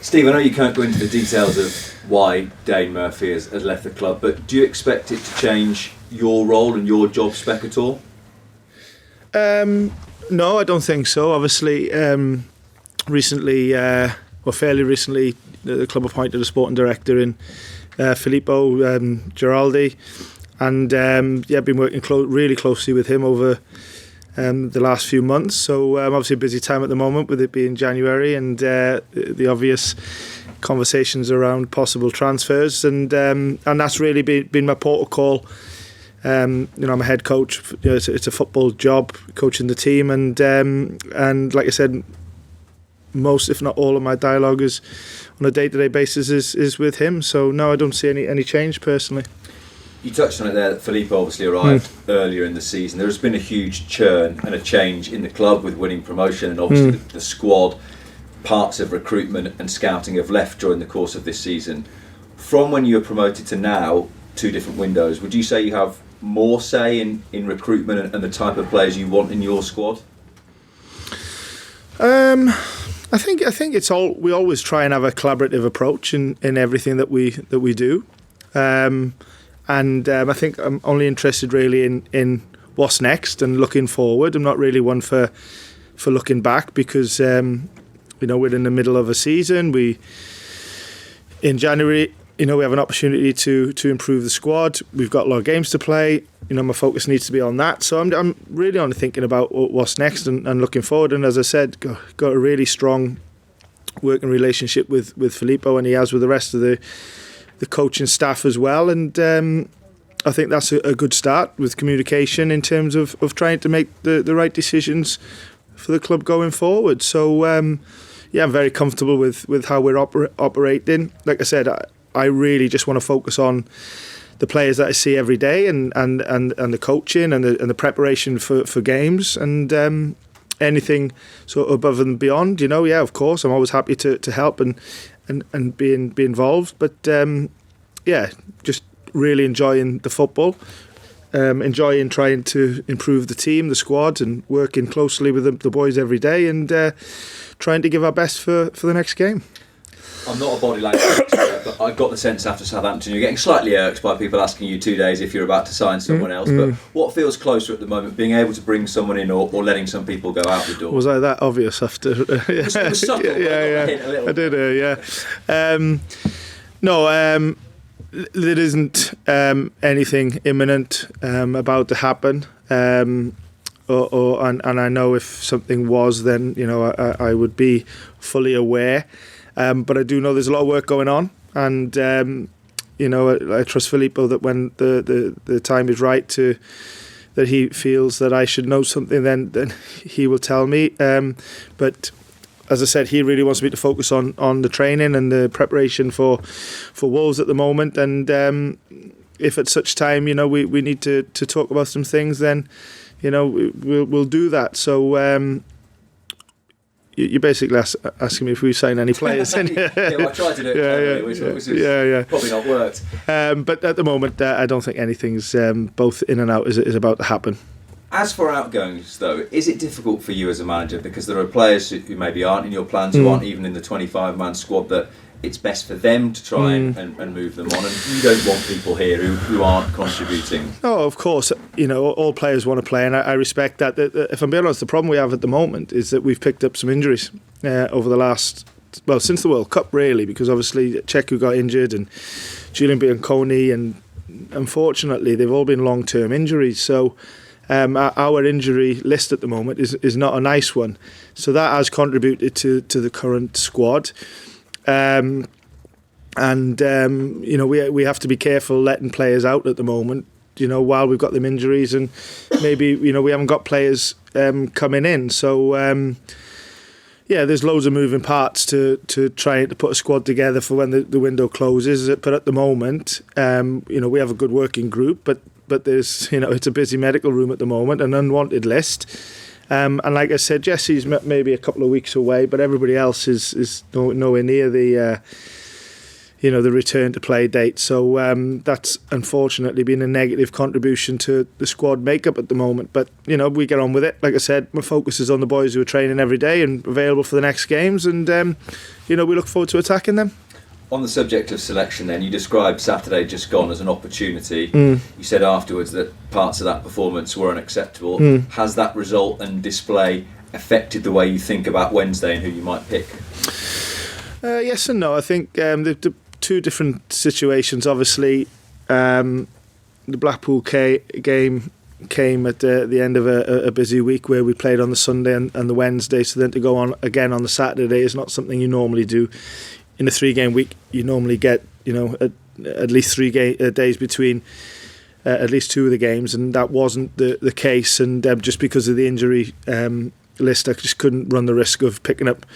Steve, I know you can't go into the details of why Dane Murphy has left the club, but do you expect it to change your role and your job spec at all? No, I don't think so. Obviously, fairly recently, the club appointed a sporting director in Filippo Giraldi, and I've been working really closely with him over the last few months. So obviously a busy time at the moment with it being January and the obvious conversations around possible transfers, and that's really been my protocol. I'm a head coach. It's a football job, coaching the team, and like I said, most, if not all, of my dialogue is on a day-to-day basis is with him. So no, I don't see any change personally. You touched on it there that Filippo obviously arrived earlier in the season. There has been a huge churn and a change in the club with winning promotion, and obviously the squad, parts of recruitment and scouting have left during the course of this season. From when you were promoted to now, 2 different windows, would you say you have more say in recruitment and the type of players you want in your squad? I think it's all. We always try and have a collaborative approach in everything that we do. And I think I'm only interested really in what's next and looking forward. I'm not really one for looking back, because we're in the middle of a season. In January, we have an opportunity to improve the squad. We've got a lot of games to play. My focus needs to be on that. So I'm really only thinking about what's next and looking forward. And as I said, got a really strong working relationship with Filippo, and he has with the rest of the coaching staff as well, and I think that's a good start with communication in terms of trying to make the right decisions for the club going forward. So I'm very comfortable with how we're operating. Like I said, I really just want to focus on the players that I see every day, and the coaching and the preparation for games, and anything sort of above and beyond. Of course, I'm always happy to help and be involved, but just really enjoying the football, enjoying trying to improve the team, the squad, and working closely with the boys every day, and trying to give our best for the next game. I'm not a body language expert, but I got the sense after Southampton you're getting slightly irked by people asking you 2 days if you're about to sign someone else. But what feels closer at the moment, being able to bring someone in or letting some people go out the door? Was I that obvious after? It was subtle, I did. No, there isn't anything imminent about to happen. And I know if something was, then I would be fully aware. But I do know there's a lot of work going on, and I trust Filippo that when the time is right that he feels that I should know something, then he will tell me. But as I said, he really wants me to focus on the training and the preparation for Wolves at the moment. And if at such time we need to talk about some things, then we'll do that. So. You're basically asking me if we sign any players. Well, I tried to do it which probably not worked. But at the moment, I don't think anything's both in and out is about to happen. As for outgoings, though, is it difficult for you as a manager? Because there are players who maybe aren't in your plans, who aren't even in the 25-man squad, that it's best for them to try and move them on, and you don't want people here who aren't contributing. Oh, of course, all players want to play, and I respect that. If I'm being honest, the problem we have at the moment is that we've picked up some injuries over the last, since the World Cup really, because obviously Cheku got injured and Julian Bianconi, and unfortunately they've all been long-term injuries. So our injury list at the moment is not a nice one. So that has contributed to the current squad. We have to be careful letting players out at the moment, while we've got them injuries, and maybe we haven't got players coming in. So there's loads of moving parts to trying to put a squad together for when the window closes. But at the moment, we have a good working group, but there's it's a busy medical room at the moment, an unwanted list. And like I said, Jesse's maybe a couple of weeks away, but everybody else is nowhere near the the return to play date. So that's unfortunately been a negative contribution to the squad makeup at the moment. But we get on with it. Like I said, my focus is on the boys who are training every day and available for the next games, and we look forward to attacking them. On the subject of selection then, you described Saturday just gone as an opportunity. You said afterwards that parts of that performance were unacceptable. Has that result and display affected the way you think about Wednesday and who you might pick? Yes and no. I think the two different situations. Obviously, the Blackpool game came at the end of a busy week where we played on the Sunday and the Wednesday, so then to go on again on the Saturday is not something you normally do. In a 3-game week, you normally get at least 3 days between at least 2 of the games, and that wasn't the case. And just because of the injury list, I just couldn't run the risk of picking up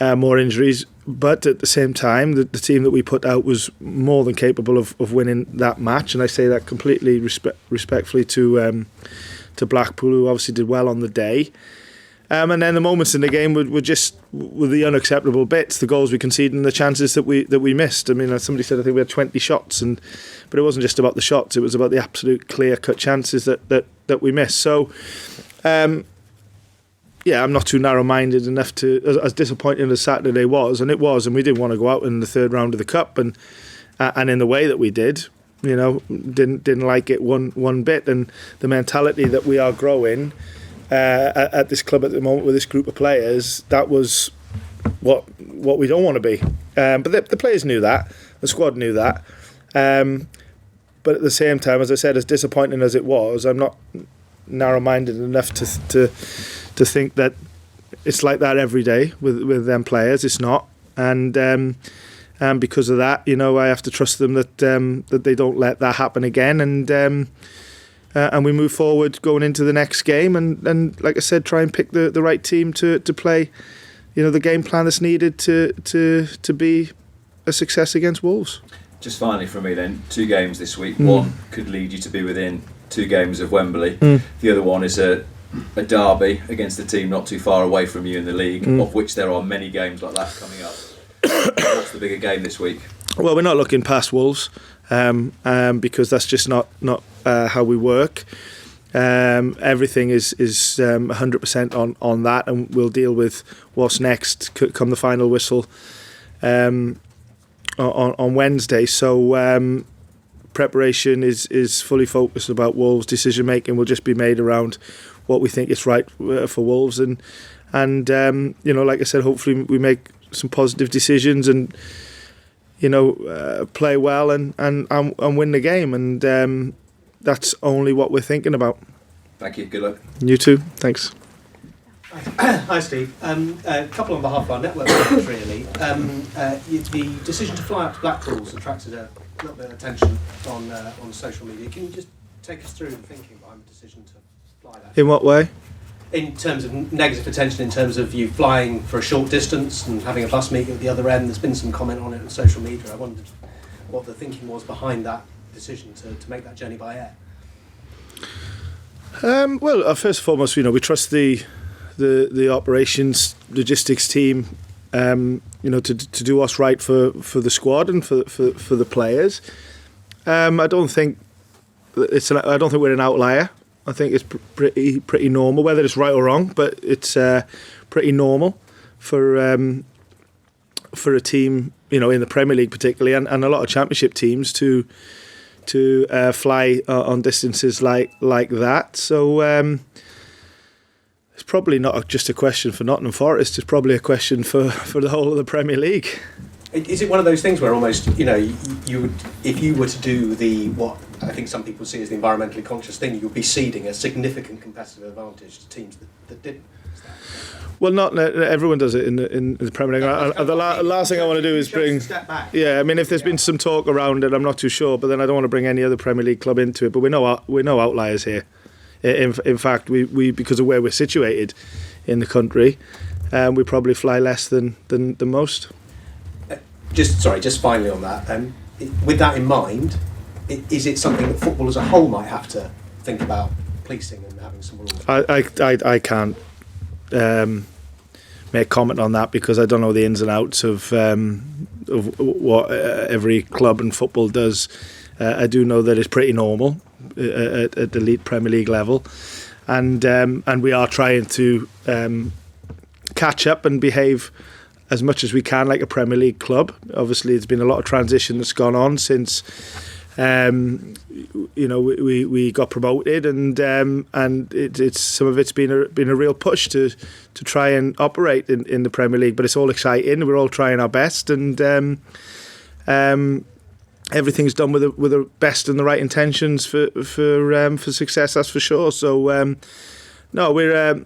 more injuries. But at the same time, the team that we put out was more than capable of winning that match, and I say that completely respectfully to Blackpool, who obviously did well on the day. And then the moments in the game were the unacceptable bits, the goals we conceded and the chances that we missed. I mean, somebody said I think we had 20 shots, but it wasn't just about the shots; it was about the absolute clear-cut chances that we missed. So, I'm not too narrow-minded enough to, as disappointing as Saturday was, and we didn't want to go out in the third round of the cup, and in the way that we did, didn't like it one bit, and the mentality that we are growing. At this club at the moment with this group of players, that was what we don't want to be. But the players knew that, the squad knew that. But at the same time, as I said, as disappointing as it was, I'm not narrow-minded enough to think that it's like that every day with them players. It's not, and because of that, I have to trust them that they don't let that happen again, and we move forward going into the next game, and like I said, try and pick the right team to play, the game plan that's needed to be a success against Wolves. Just finally from me then, 2 games this week. One could lead you to be within 2 games of Wembley. The other one is a derby against a team not too far away from you in the league, of which there are many games like that coming up. What's the bigger game this week? Well, we're not looking past Wolves, because that's just not how we work. Everything is 100% on that, and we'll deal with what's next come the final whistle on Wednesday. So preparation is fully focused about Wolves. Decision making will just be made around what we think is right for Wolves, and like I said, hopefully we make some positive decisions and play well and win the game, and that's only what we're thinking about. Thank you. Good luck. You too. Thanks. Hi, Steve. A couple on behalf of our network members, really. The decision to fly out to Blackpool has attracted a little bit of attention on social media. Can you just take us through the thinking behind the decision to fly that? In what way? In terms of negative attention, in terms of you flying for a short distance and having a bus meeting at the other end. There's been some comment on it on social media. I wondered what the thinking was behind that decision to make that journey by air. Well, first and foremost, we trust the operations logistics team, to do what's right for the squad and for the players. I don't think we're an outlier. I think it's pretty normal, whether it's right or wrong, but it's pretty normal for a team, in the Premier League particularly, and a lot of Championship teams to fly on distances like that. So it's probably not just a question for Nottingham Forest. It's probably a question for the whole of the Premier League. Is it one of those things where almost, you would, if you were to do what I think some people see as the environmentally conscious thing, you'd be ceding a significant competitive advantage to teams that didn't? Well, not everyone does it in the Premier League. The last thing I want to do is bring. Step back. Yeah, I mean, if there's been some talk around it, I'm not too sure. But then I don't want to bring any other Premier League club into it. But we're no outliers here. In fact, we because of where we're situated in the country, we probably fly less than most. Just finally on that, with that in mind, is it something that football as a whole might have to think about policing and having some rules? I can't make comment on that because I don't know the ins and outs of what every club in football does. I do know that it's pretty normal at the elite Premier League level, and we are trying to catch up and behave as much as we can like a Premier League club. Obviously, there's been a lot of transition that's gone on since we got promoted, and it's some of it's been a real push to try and operate in the Premier League. But it's all exciting. We're all trying our best, and everything's done with the best and the right intentions for success. That's for sure. So no, we're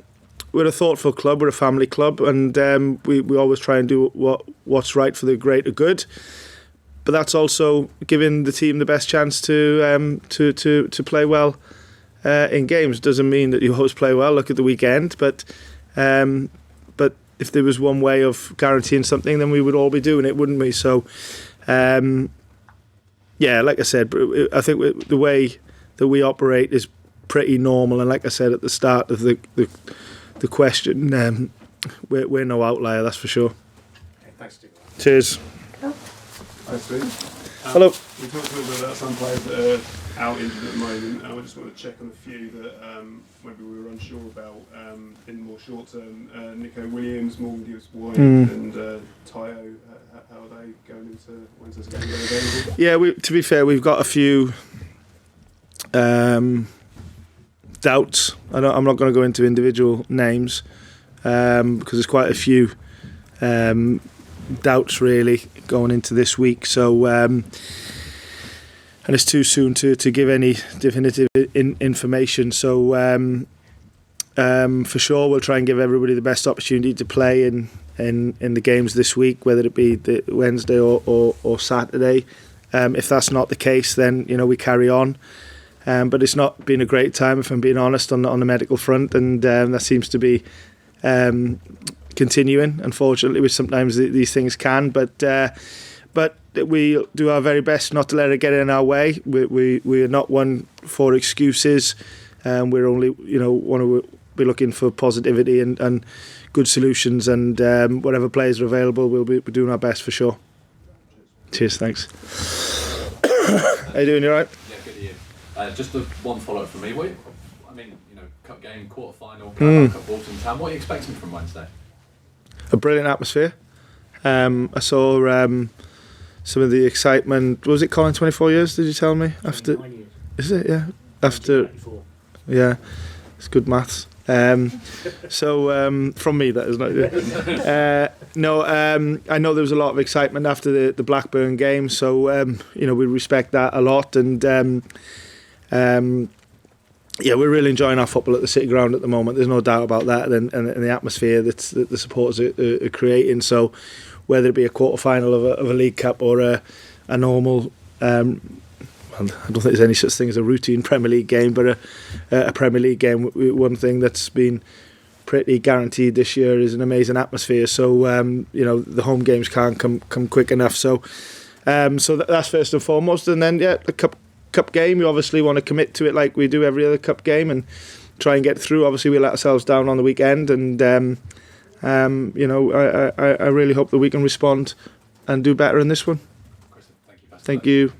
a thoughtful club. We're a family club, and we always try and do what's right for the greater good. But that's also giving the team the best chance to play well in games. Doesn't mean that you always play well. Look at the weekend, but if there was one way of guaranteeing something, then we would all be doing it, wouldn't we? So, yeah, like I said, I think the way that we operate is pretty normal. And like I said at the start of the question, we're no outlier, that's for sure. Okay, thanks, Steve. Cheers. Hi, Steve. Hello. We talked a little bit about some players that are out injured at the moment. I just want to check on a few that maybe we were unsure about in more short term. Nico Williams, Morgan Gibbs-White, and Tayo. How are they going into Wednesday's game? Are they available? Yeah, to be fair, we've got a few doubts. I'm not going to go into individual names because there's quite a few doubts really going into this week. So, and it's too soon to give any definitive information. So, for sure, we'll try and give everybody the best opportunity to play in the games this week, whether it be the Wednesday or Saturday. If that's not the case, then we carry on. But it's not been a great time, if I'm being honest, on the medical front, and that seems to be continuing. Unfortunately, which sometimes these things can, but we do our very best not to let it get in our way. We are not one for excuses. We're only want to be looking for positivity and good solutions, and whatever players are available, we'll be doing our best for sure. Cheers, thanks. How you doing? You all right? Yeah, good to you. Just one follow-up from me. Cup game, quarter-final, Carabao Cup, Walton Town. What are you expecting from Wednesday? A brilliant atmosphere. I saw some of the excitement. Was it Colin 24 years? Did you tell me? After 9 years. Is it? Yeah. After 94. yeah, it's good maths. So from me, that is not. No, I know there was a lot of excitement after the Blackburn game. So we respect that a lot, and yeah, we're really enjoying our football at the City Ground at the moment. There's no doubt about that, and the atmosphere that the supporters are creating. So, whether it be a quarter final of a League Cup or a normal, I don't think there's any such thing as a routine Premier League game, but a Premier League game. One thing that's been pretty guaranteed this year is an amazing atmosphere. So, the home games can't come quick enough. So, that's first and foremost, and then the cup game, you obviously want to commit to it like we do every other cup game and try and get through. Obviously, we let ourselves down on the weekend, and I really hope that we can respond and do better in this one. Thank you. Thank you.